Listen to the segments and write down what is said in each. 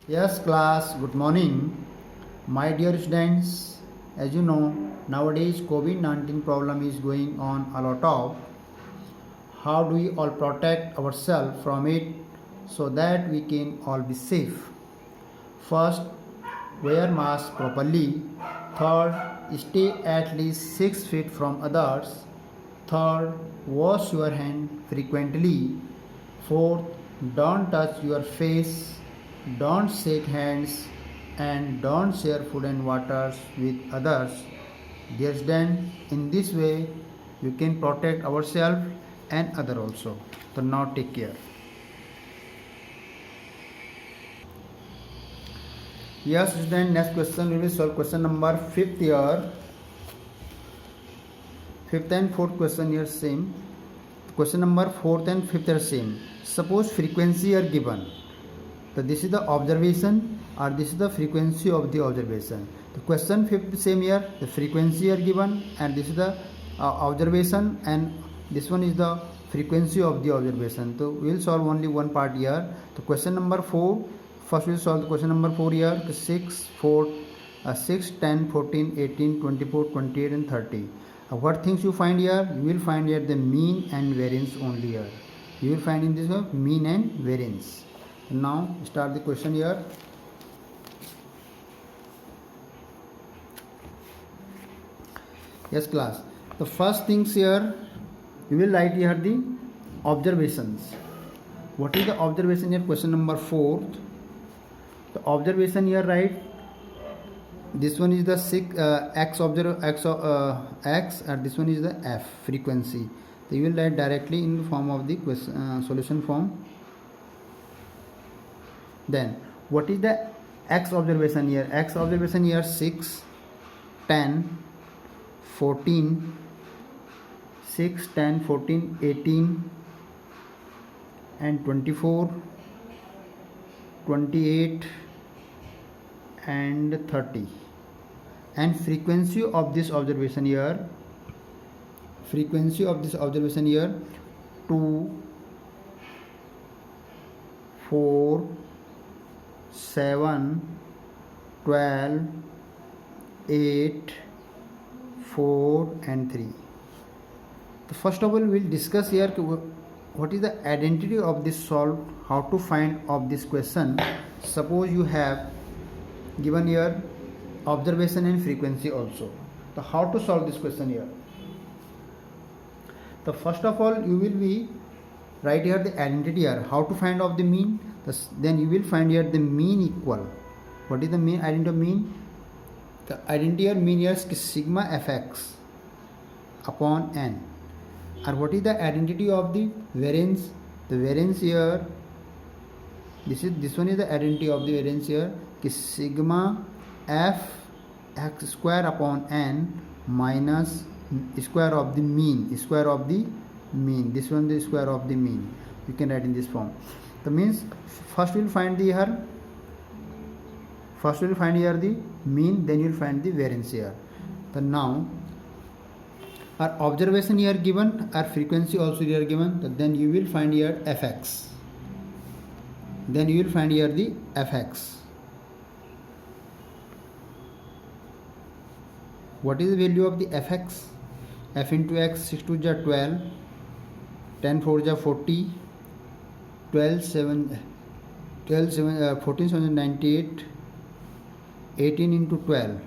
Yes, class, good morning. My dear students, as you know, nowadays COVID-19 problem is going on a lot of. How do we all protect ourselves from it so that we can all be safe? First, wear mask properly. Third, stay at least 6 feet from others. Third, wash your hand frequently. Fourth, don't touch your face, don't shake hands, and don't share food and water with others. Dear students, in this way, we can protect ourselves and other also. So now take care. Yes, student, next question we will solve question number 5th here. 5th and 4th question here same. Question number 4th and 5th are same. Suppose frequency are given. So this is the observation or this is the frequency of the observation. The question 5th same here. The frequency are given and this is the observation, and this one is the frequency of the observation. So we will solve only one part here. The question number 4. First we will solve the question number 4 here. 6, 10, 14, 18, 24, 28 and 30. What things you find here? You will find here the mean and variance only here. You will find in this one mean and variance. Now start the question here. Yes, class. The first things here, you will write here the observations. What is the observation here? Question number 4. The observation here, right? This one is the x and this one is the f frequency. So you will write directly in the form of the solution form. Then what is the x observation here? X observation here 6, 10, 14, 6, 10, 14, 18 and 24, 28 and 30. And frequency of this observation here, 2, 4, 7, 12, 8, 4 and 3. So first of all we will discuss here what is the identity of this solve, how to find of this question. Suppose you have given here observation and frequency also. So how to solve this question here? So first of all you will be write here the identity here, how to find of the mean. Then you will find here the mean equal. What is the mean identity of mean? The identity here mean here is sigma fx upon n. And what is the identity of the variance? The variance here, this one is the identity of the variance here, is sigma f x square upon n minus square of the mean. This one the square of the mean. You can write in this form. That means first we will find the mean, then you will find the variance here. So now our observation here given, our frequency also here given. Then you will find here fx. Then you will find here the fx. What is the value of the fx? F into x, 6 2 is 12, 10 4 is 40, 12 7, 14 7 98, 18 into 12.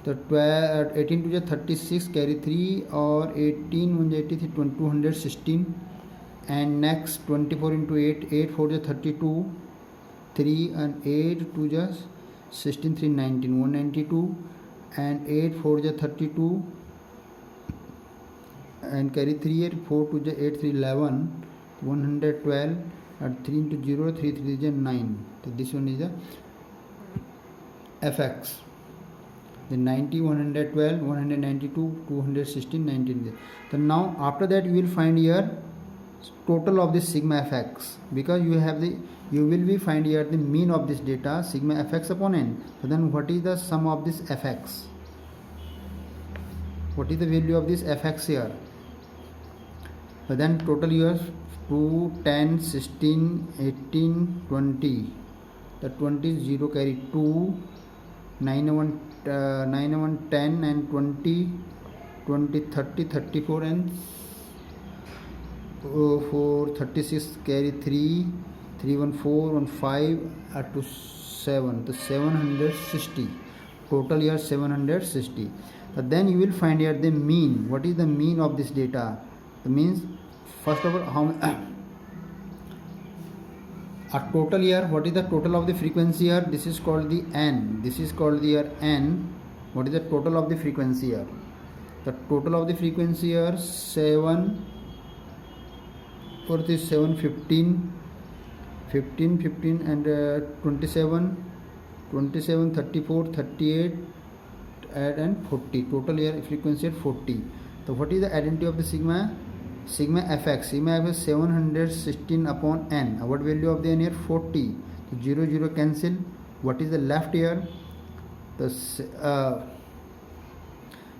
So 18 to 36, carry 3, or 18 1 83, 216. And next 24 into 8, 8 4 is 32, 3 and 8 2 is 16, 3 19, 192. And 8 4 is 32, and carry 3 8, 4 2 is 8 3 11, 112, and 3 into 0 3 3 is 9. So this one is the fx. The 90, 112, 192, 216, 19. So now after that you will find here total of this sigma fx, because you will be find here the mean of this data, sigma fx upon n. So then what is the sum of this fx? What is the value of this fx here? So then total you have 2, 10, 16, 18, 20, The 20 is 0 carry 2, 9 and 1 10 and 20 30 34 and 4 36 carry 3 3 1 4 1 5 to 7, the 760, total here 760. Then you will find here the mean. What is the mean of this data? The means, first of all, how a total here, what is the total of the frequency here? This is called the n. This is called the here n. What is the total of the frequency here? The total of the frequency here 7, for this 7 15 and 27 34 38 and 40, total here frequency at 40. So what is the identity of the sigma? Sigma fx. Sigma fx is 716 upon n. What value of the n here? 40. So 0 0 cancel. What is the left here? The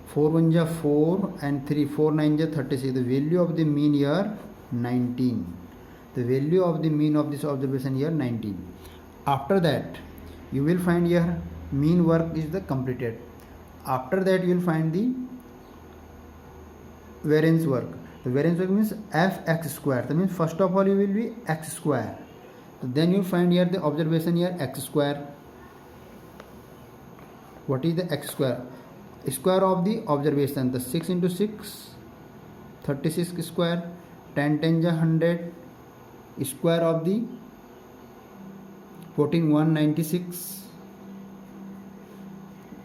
4 1 ja 4 and 3 4 9 ja 36. The value of the mean here 19. The value of the mean of this observation here 19. After that you will find here mean work is the completed. After that you will find the variance work. The variance work means fx square. That means first of all you will be x square. So then you will find here the observation here x square. What is the x square? Square of the observation. The 6 into 6 36 square, 10 10 ja 100, square of the 14 196,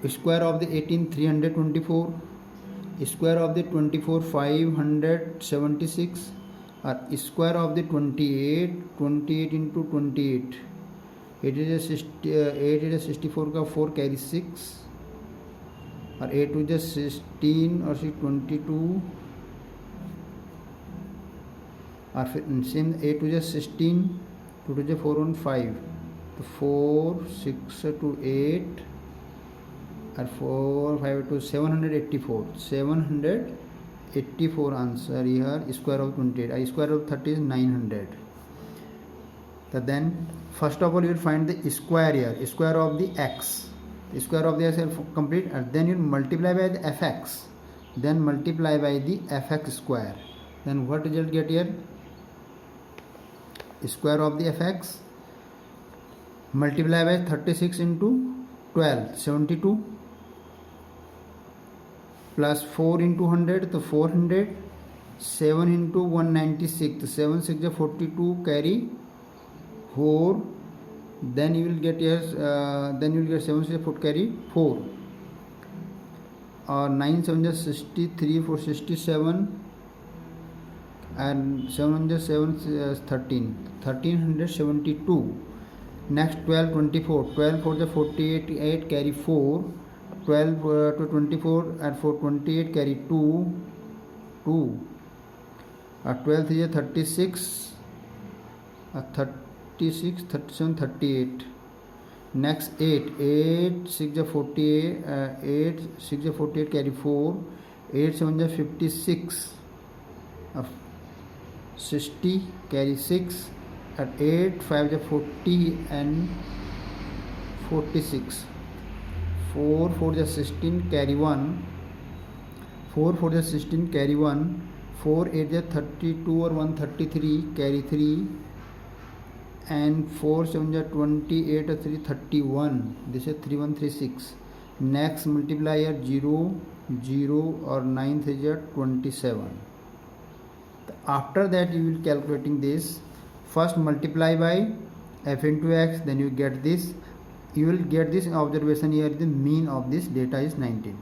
square of the 18 324, square of the 24 576, or square of the 28 into 28, 8 is a 64 का 4 carry 6, और 8 to just 16 or 22, और फिर same 8 to just 16, 2 to just 4 1 5, तो 4 6 to 8 और 4 5 to 784 answer here. Square of 28, square of 30 is 900. So then first of all you will find the square here, square of the x, square of the x complete, and then you multiply by the fx, then multiply by the fx square. Then what result get here? Square of the fx multiply by 36 into 12 72, plus 4 into 100 तो 400, 7 into 196 तो 7 6 ja 42 carry 4, then you will get here 7 6 4 carry 4, और 9 7 ja 63 4 67, and 7 ja 7 13 1372. Next 12 24, 12 4 ja 48 8 carry 4, 12 to 24 and 4 28 carry 2 12 3 is 36 36 37 38. Next 8 6 is 48 8 6 is 48 carry 4, 8 7 is 56 60 carry 6, at 8 5 is 40 and 46. 4 4 is 16 carry 1, 4 4 is 16 carry 1, 4 8 is 32 or 133 carry 3, and 4 7 is 28 or 3 31. This is 3136. Next multiply here 0 0 or 9 3 is 27. After that you will calculating this. First multiply by f into x, then you get this. You will get this observation here. The mean of this data is 19.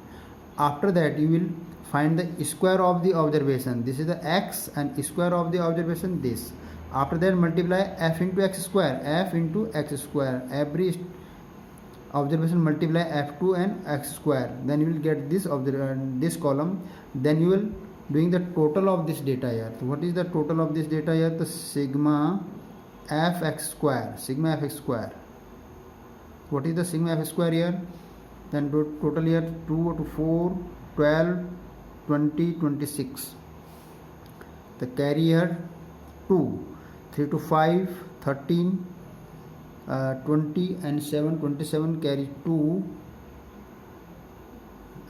After that you will find the square of the observation. This is the x, and square of the observation this. After that multiply f into x square, f into x square. Every observation multiply f2 and x square. Then you will get this this column. Then you will doing the total of this data here. So what is the total of this data here? The sigma fx square. Sigma fx square. What is the sigma f square here? Then total here 2 to 4 12 20 26. The carry here 2 3 to 5 13 20 and 7, 27 carry 2,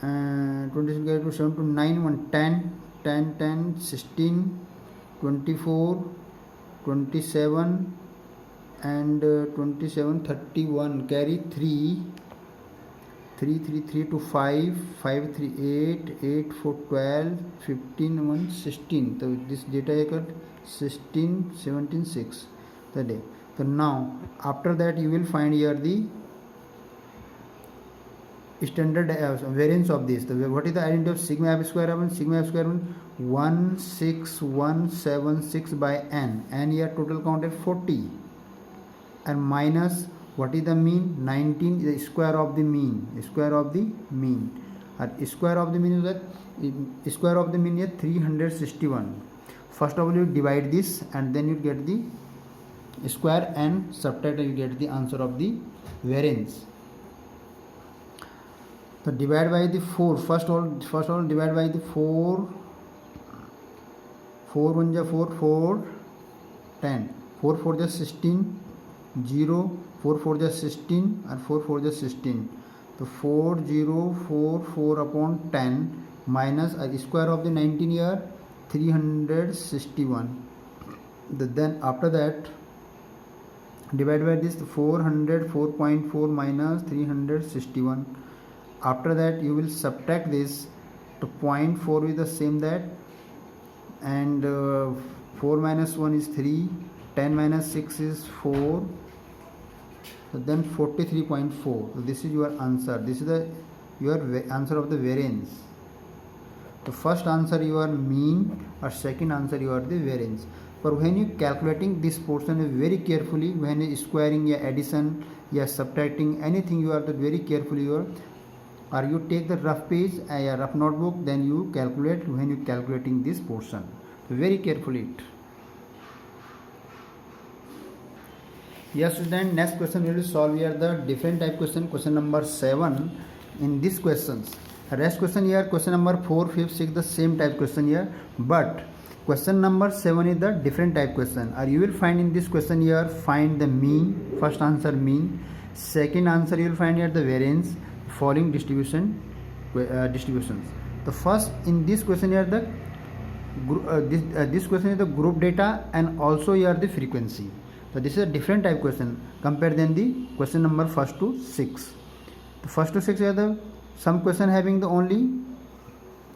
and 27 carry 2, 7 to 9, 1 10, 10 10 16, 24, 27 and 27 31 carry 3, 3 3 3 to 5, 5 3 8, 8 4 12, 15 1 16. So this data is cut 16 17 6 the day. So now after that you will find here the standard variance of this. What is the identity of sigma f square of 1? Sigma f square 16176 by n. N here total count is 40, and minus what is the mean? 19 is the square of the mean. Square of the mean. And square of the mean is that square of the mean is 361. First of all you divide this and then you get the square and subtract and you get the answer of the variance. So divide by the 4. First of all divide by the 4. 4 1 ja 4, 4 10, 4 4 ja 16, 0, 4 4 ja 16 and 4 4 ja 16. So 4044 upon 10 minus a square of the 19 here 361. Then after that divide by this 404.4 minus 361. After that you will subtract this to 0.4 with the same that, and 4 minus 1 is 3, 10 minus 6 is 4, so then 43.4. So this is your answer. This is your answer of the variance. The first answer your mean, or second answer your the variance. But when you calculating this portion very carefully, when you squaring या addition या subtracting anything, you are very carefully your, or you take the rough page a rough notebook, then you calculate when you calculating this portion very carefully it. Yes student, next question we will solve here the different type question, question number 7 in these questions. Rest question here question number 4, 5, 6 the same type question here, but question number 7 is the different type question. Or you will find in this question here find the mean, first answer mean, second answer you will find here the variance, following distributions. The first in this question here the this question is the group data and also here the frequency. So this is a different type question compared than the question number first to 6. The first to 6 are the some question having the only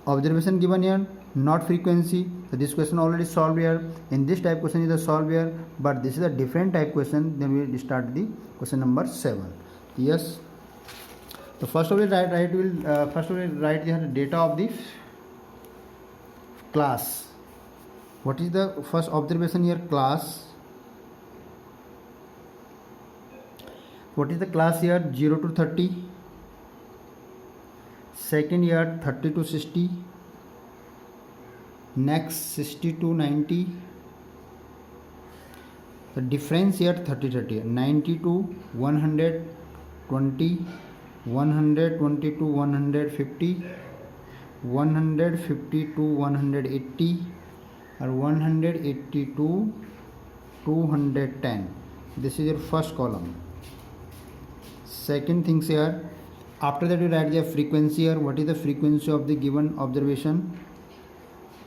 observation given here, not frequency. So this question already solved here. In this type question is the solved here, but this is a different type question. Then we will start the question number 7. Yes. So first of all write the data of the class. What is the first observation here? Class. What is the class here? 0 to 30. Second here 30 to 60. Next 60 to 90. The difference here 30 90 to 120, 120 to 150, 150 to 180, or 180 to 210. This is your first column. Second things here, after that you write the frequency here. What is the frequency of the given observation?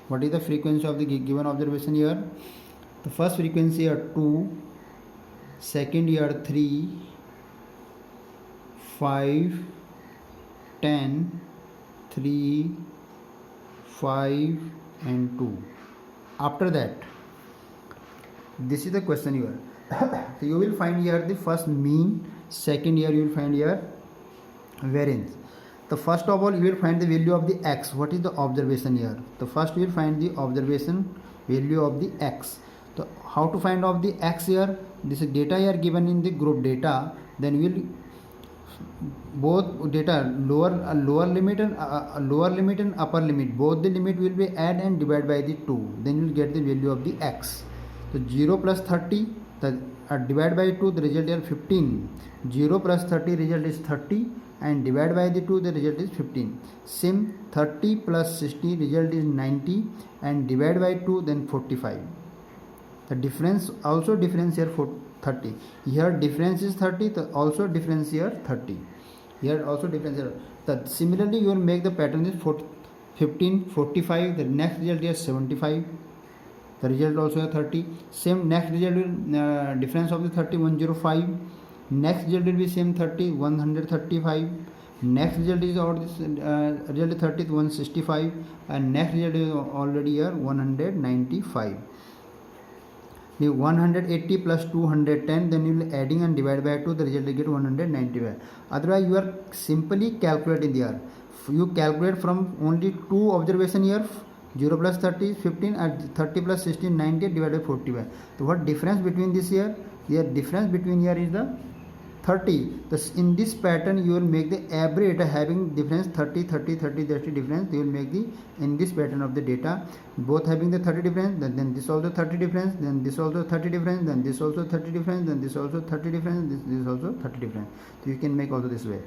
What is the frequency of the given observation here? The first frequency here 2, second here 3, 5, 10, 3, 5 and 2. After that, this is the question here. So you will find here the first mean, second here you will find here variance. The first of all you will find the value of the x. What is the observation here? The first you will find the observation value of the x. So how to find out the x here? This is data here given in the group data. Then we will both data lower limit and upper limit, both the limit will be add and divide by the 2. Then you will get the value of the x. So 0 plus 30 divide by 2, the result is 15. 0 plus 30 result is 30 and divide by the 2, the result is 15. Same 30 plus 60 result is 90 and divide by 2, then 45. The difference also difference here for 30. Here difference is 30, the also difference here 30. Here also difference here. Similarly you will make the pattern is 15, 45, the next result is 75. The result also is 30. Same next result will difference of the 30, 105. Next result will be same 30, 135. Next result is or this result is 30, 165, and next result is already here 195. The 180 plus 210, then you will adding and divide by 2, the result will get 195. Otherwise you are simply calculating there. You calculate from only two observation here, 0 plus 30 15 and 30 plus 16 90 divided by 45. So what difference between this here? Here difference between here is the 30. Thus in this pattern you will make the every data having difference 30 30 30, that's the difference you will make the in this pattern of the data both having the 30 difference, then this also 30 difference, then this also 30 difference, then this also 30 difference, then this also 30 difference, this also 30 difference. So you can make also this way.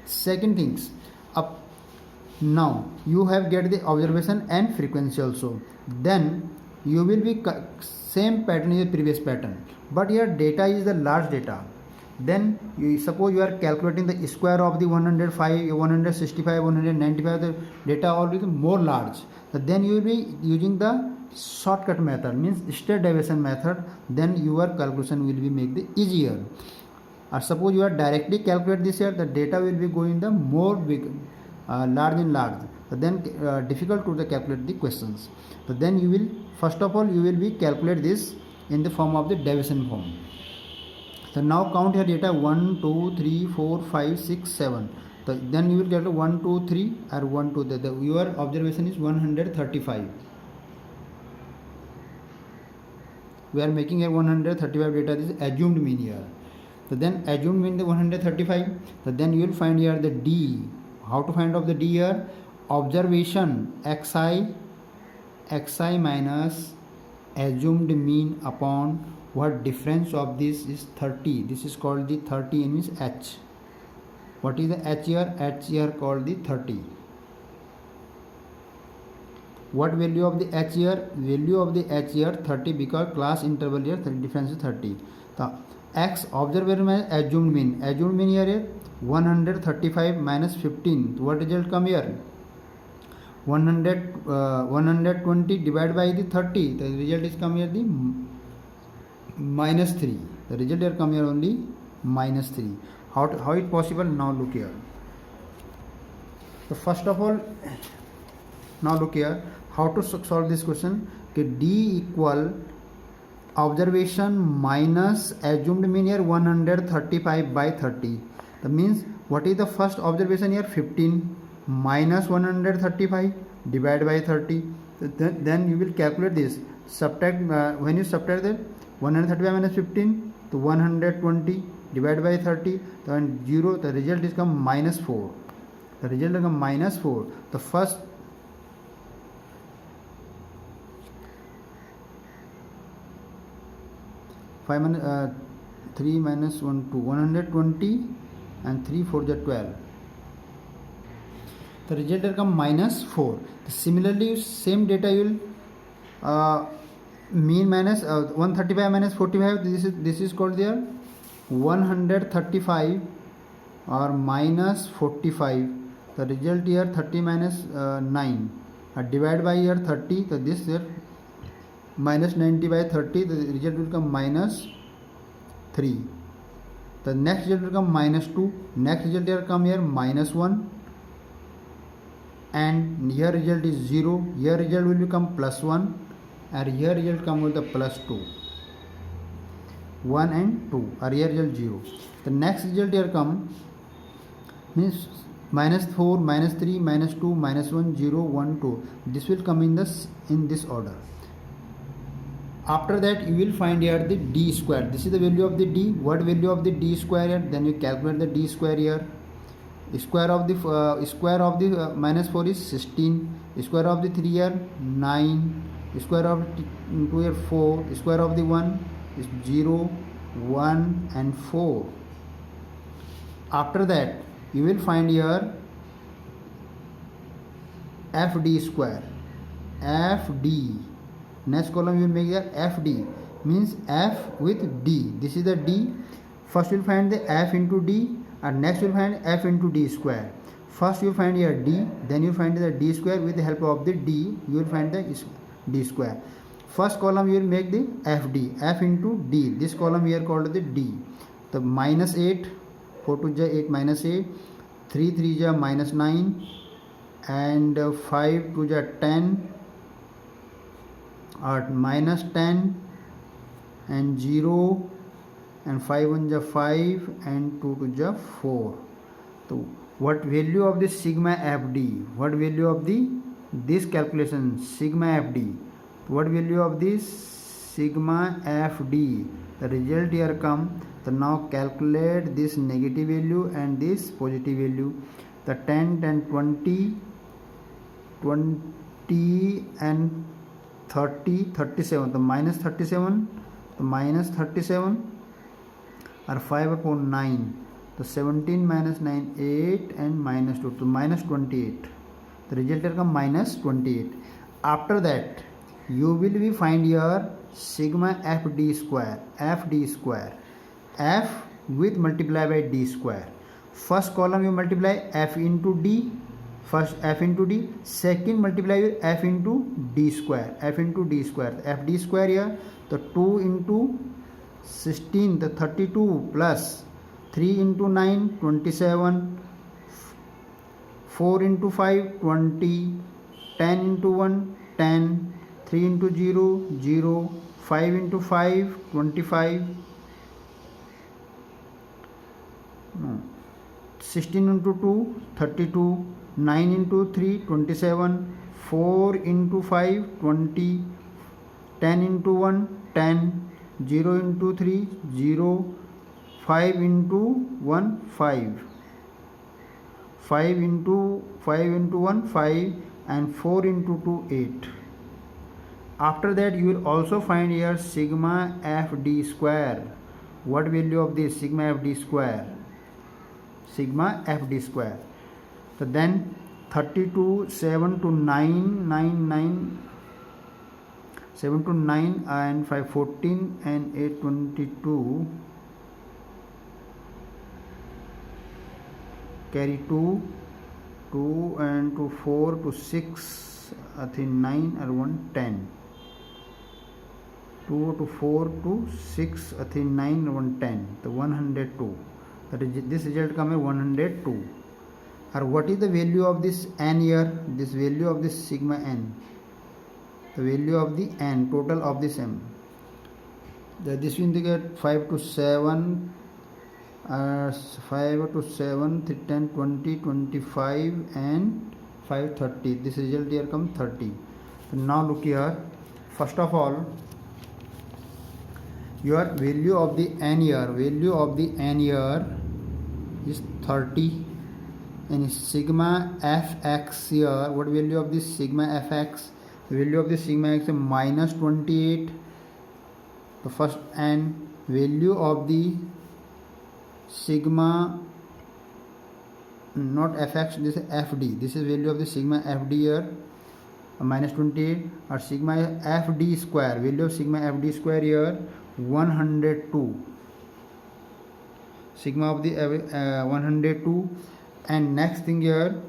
Second things up. Now you have get the observation and frequency also, then you will be same pattern is the previous pattern, but here data is the large data. Then you suppose you are calculating the square of the 105, 165, 195, the data always more large. So then you will be using the shortcut method, means standard deviation method, then your calculation will be make the easier. Or suppose you are directly calculate this here, the data will be going the more big, large and large. So then difficult to calculate the questions. So then you will first of all you will be calculate this in the form of the deviation form. So now count your data 1, 2, 3, 4, 5, 6, 7. So then you will get 1, 2, 3 or 1, 2. Your observation is 135. We are making here 135 data. This is assumed mean here. So then assumed mean the 135. So then you will find here the D. How to find out the D here? Observation xi minus assumed mean upon what difference of this is 30. This is called the 30 means h. What is the h here? H here called the 30. What value of the h here? Value of the h here 30, because class interval here difference is 30. The x observation minus assumed mean. Assumed mean here is 135 minus 15. What result come here? 120 divided by the 30. The result is come here the minus 3. The result here come here only minus 3. How it possible? Now look here. So first of all, now look here how to solve this question. Okay, D equal observation minus assumed mean here 135 by 30. That means what is the first observation here? 15 minus 135 divided by 30. Then you will calculate this. Subtract when you subtract that 135 minus 15 to 120 divided by 30, then 0, the result is come minus 4. The result is come minus 4. The first five minus 3 minus 1 2 120 and 3 4 the 12. The result will come minus 4. Similarly, same data you will mean minus 135 minus 45. This is called there 135 or minus 45. The result here 30 minus 9. Divide by here 30. So this here minus 90 by 30. The result will come minus 3. The next result will come minus 2. Next result here come here minus 1. And here result is 0. Here result will become plus 1. And here result come with the plus 2. 1 and 2. Or here result 0. The next result here come means minus 4, minus 3, minus 2, minus 1, 0, 1, 2. This will come in this order. After that you will find here the D square. This is the value of the D. What value of the D square here? Then you calculate the D square here. Square of the minus 4 is 16. Square of the 3 here 9. Square of 2 here 4. Square of the 1 is 0, 1 and 4. After that you will find here FD square. FD. Next column you will make here FD. means f with d. This is the d. First you will find the f into d, and next you will find f into d square. First you find your d, then you find the d square. With the help of the d, you will find the d square. First column you will make the fd, f into d. This column here called the d. The minus 8, 4 to the 8 minus 8, 3 3 ja minus 9, and 5 to the 10, or minus 10, and 0, and 5 1 ja 5, and 2 to the 4. So what value of this sigma fd? What value of this calculation sigma fd? What value of this sigma fd? The result here come. So now calculate this negative value and this positive value. The 10 and 20, 20 and 30, 37. The minus 37, the minus 37 are 5 upon 9. So 17 minus 9, 8, and minus 2, to minus 28. The result here come minus 28. After that, you will be find your sigma fd square, f with multiply by d square. First column you multiply f into d, first f into d, second multiply with f into d square, fd square here. The 2 into 16, the 32, plus 3 into 9, 27, 4 into 5, 20, 10 into 1, 10, 3 into 0, 0, 5 into 5, 25, 16 into 2, 32, 9 into 3, 27, 4 into 5, 20, 10 into 1, 10, 0 into 3, 0, 5 into 1, 5, 5 into 1, 5, and 4 into 2, 8. After that you will also find here sigma fd square. What value of this sigma fd square? Sigma fd square. So then 32, 7 to 9, 9, 9, 7 to 9, and 5, 14, and 8, 22. Carry 2, 2, and 2, 4 to 6, I think 9, or 1, 10. 2 to 4 to 6, I think 9, 1, 10. The 102. That is, this result come as 102. Or what is the value of this n here? This value of this sigma n. The value of the n, total of this m. This will indicate 5 to 7, 5 to 7, 10, 20, 25, and 5, 30. This result here come 30. So now look here. First of all, your value of the n here, is 30, and sigma fx here. What value of this sigma fx? The value of the sigma x is minus 28. The first, and value of the sigma, not fx, this is fd. This is value of the sigma fd here, minus 28, or sigma fd square. Value of sigma fd square here 102. Sigma of the 102. And next thing here,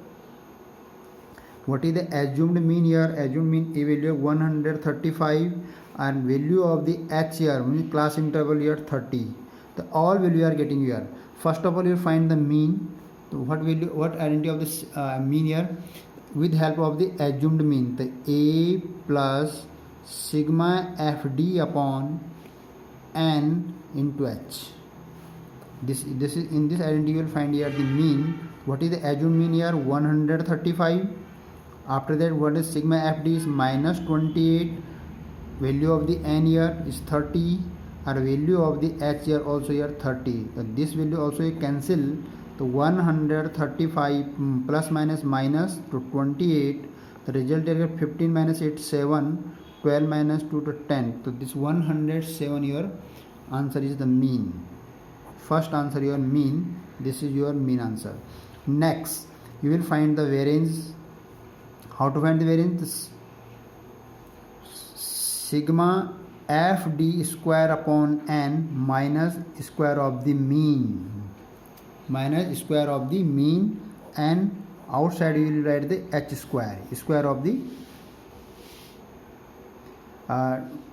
what is the assumed mean here? Assumed mean a value of 135, and value of the h here, means class interval here 30. The all value are getting here. First of all, you find the mean. So what value, what identity of this mean here? With help of the assumed mean, the a plus sigma fd upon n into h. This is, in this identity you will find here the mean. What is the assumed mean here? 135. After that, what is sigma fd is minus 28. Value of the n here is 30, or value of the h here also here 30. This value also you cancel. The 135 plus minus minus to 28. The result here 15 minus 8, 7. 12 minus 2 to 10. So this 107 your answer is the mean. First answer your mean. This is your mean answer. Next, you will find the variance. How to find the variance? Sigma FD square upon n minus square of the mean. Minus square of the mean, and outside you will write the h square, square of the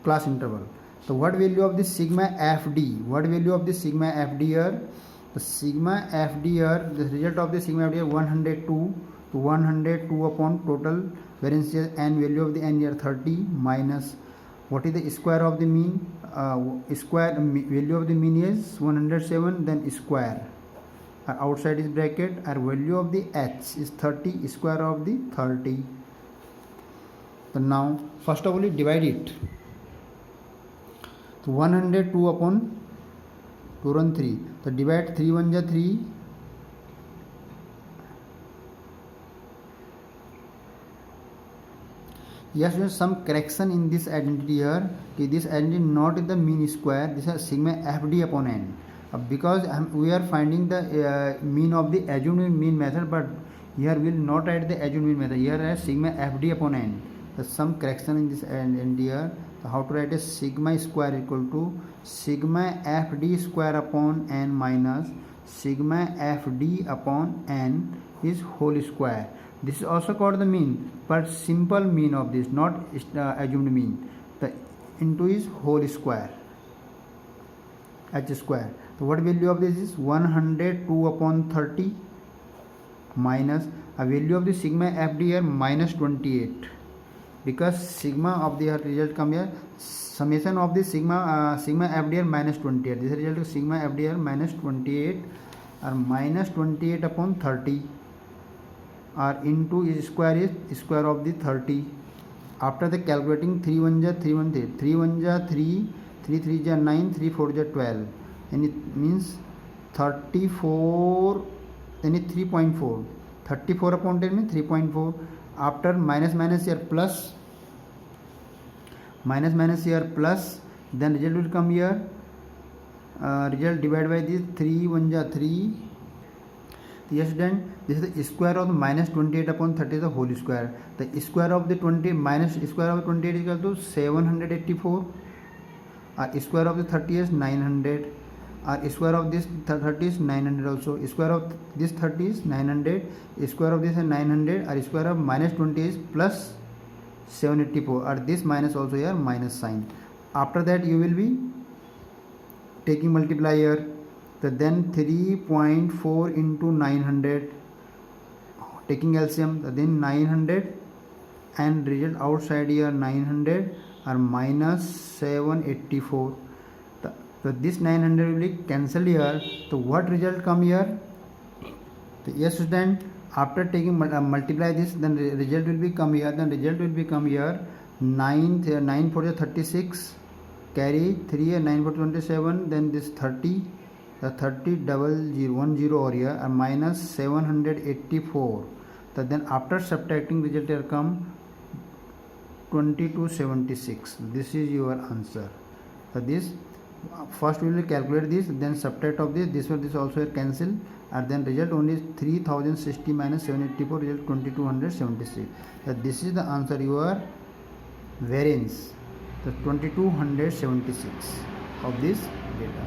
class interval. So what value of the sigma FD? What value of the sigma FD here? The sigma FD here, the result of the sigma FD here 102. So 102 upon total variance here, n value of the n here 30 minus what is the square of the mean? Value of the mean is 107, then square. Outside is bracket. Our value of the h is 30, square of the 30. So now first of all you divide it. So 102 upon 2 and 3. So divide 3 1 ja 3. Yes, there is some correction in this identity here. Okay, this identity not in the mean square. This is sigma FD upon n. Because we are finding the mean of the assumed mean method, but here we will not write the assumed mean method. Here as sigma FD upon n. There is some correction in this identity here. So how to write a sigma square equal to sigma FD square upon n minus sigma FD upon n is whole square. This is also called the mean, but simple mean of this, not assumed mean. The into is whole square, h square. So what value of this is 102 upon 30 minus a value of the sigma FD here minus 28, because sigma of the result come here summation of the sigma FD here minus 28. This result is sigma FD here minus 28 or minus 28 upon 30. Or into is square of the 30. After the calculating 3 1 ja 3 1 3, 3 1 ja 3, 3 3 ja 9, 3 4 ja 12, and it means 34, then it 3.4. 34 upon 10 means 3.4. After minus here plus, minus here plus, then result will come here. Result divided by this 3 1 ja 3. Yes, then this is the square of the minus 28 upon 30 is the whole square. The square of the 20 minus square of the 28 is equal to 784. Square of the 30 is 900. Square of this 30 is 900 also. Square of this 30 is 900. Square of this is 900. Square of minus 20 is plus 784. This minus also here minus sign. After that you will be taking multiplier. So then 3.4 into 900, taking LCM, then 900, and result outside here 900 or minus 784. So this 900 will be cancelled here. So what result come here? So yes, student, after taking multiply this, then result will be come here. Then result will become here 9 for the 36, carry 3 and 9 for 27, then this 30. The 30 10 over here and minus 784. So then after subtracting result here come 2276. This is your answer. So this first we will calculate this, then subtract of this one, this also cancel, and then result only is 3060 minus 784, result 2276. So this is the answer your variance, the 2276 of this data.